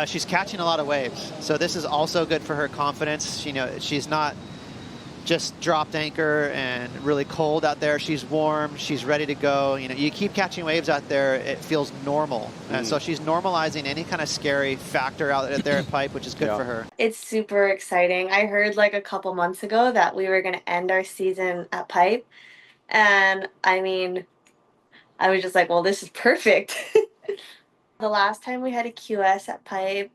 She's catching a lot of waves, so this is also good for her confidence. She's not just dropped anchor and really cold out there. She's warm, she's ready to go. You keep catching waves out there, it feels normal. And so she's normalizing any kind of scary factor out there at Pipe, which is good for her. It's super exciting. I heard like a couple months ago that we were going to end our season at Pipe. And I mean, I was just like, well, this is perfect. The last time we had a QS at Pipe,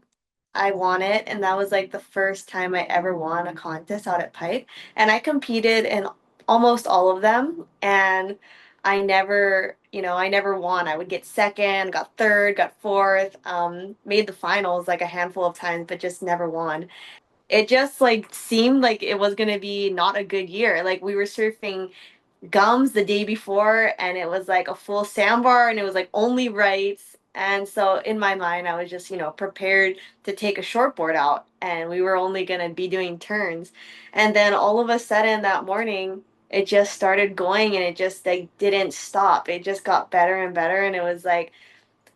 I won it, and that was like the first time I ever won a contest out at Pipe. And I competed in almost all of them, and I never won. I would get second, got third, got fourth, made the finals like a handful of times, but just never won. It just like seemed like it was gonna be not a good year. Like we were surfing gums the day before, and it was like a full sandbar, and it was like only rights. And so in my mind, I was just, prepared to take a shortboard out, and we were only going to be doing turns. And then all of a sudden that morning, it just started going, and it just like didn't stop. It just got better and better. And it was like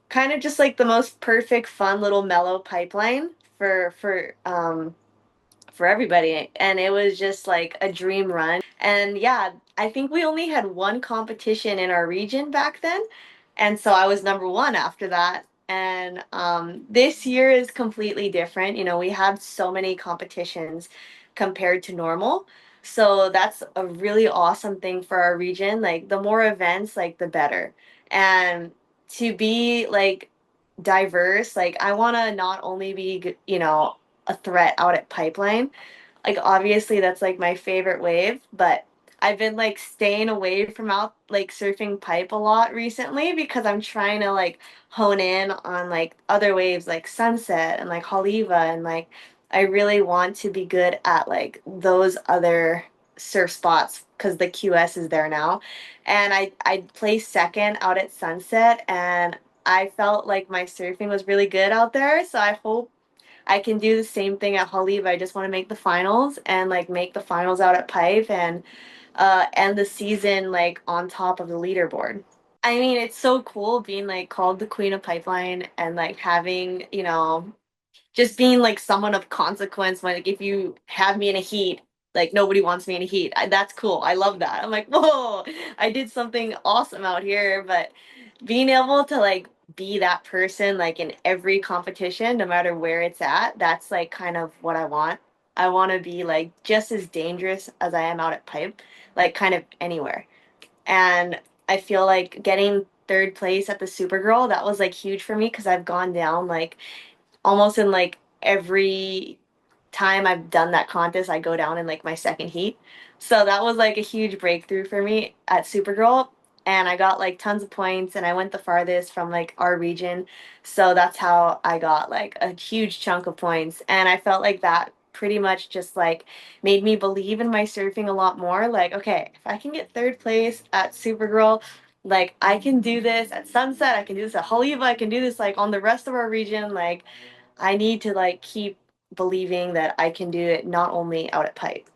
kind of just like the most perfect, fun little mellow pipeline for everybody. And it was just like a dream run. And yeah, I think we only had one competition in our region back then. And so I was number one after that. And this year is completely different. We have so many competitions compared to normal. So that's a really awesome thing for our region. Like the more events, like the better. And to be like diverse, like I want to not only be, a threat out at Pipeline. Like obviously that's like my favorite wave, but I've been like staying away from out like surfing Pipe a lot recently because I'm trying to like hone in on like other waves like Sunset and like Haleiwa, and like I really want to be good at like those other surf spots because the QS is there now. And I placed second out at Sunset, and I felt like my surfing was really good out there, so I hope I can do the same thing at Haleiwa. I just want to make the finals and like make the finals out at Pipe and end the season like on top of the leaderboard. I mean, it's so cool being like called the Queen of Pipeline and like having, just being like someone of consequence when like if you have me in a heat, like nobody wants me in a heat. That's cool. I love that. I'm like, whoa, I did something awesome out here. But being able to like be that person like in every competition, no matter where it's at, that's like kind of what I want. I want to be like just as dangerous as I am out at Pipe, like kind of anywhere. And I feel like getting third place at the Supergirl, that was like huge for me because I've gone down like almost in like every time I've done that contest, I go down in like my second heat. So that was like a huge breakthrough for me at Supergirl. And I got like tons of points, and I went the farthest from like our region. So that's how I got like a huge chunk of points. And I felt like that pretty much just like made me believe in my surfing a lot more. Like, okay, if I can get third place at Supergirl, like I can do this at Sunset, I can do this at Haleiwa, I can do this like on the rest of our region. Like I need to like keep believing that I can do it not only out at Pipe.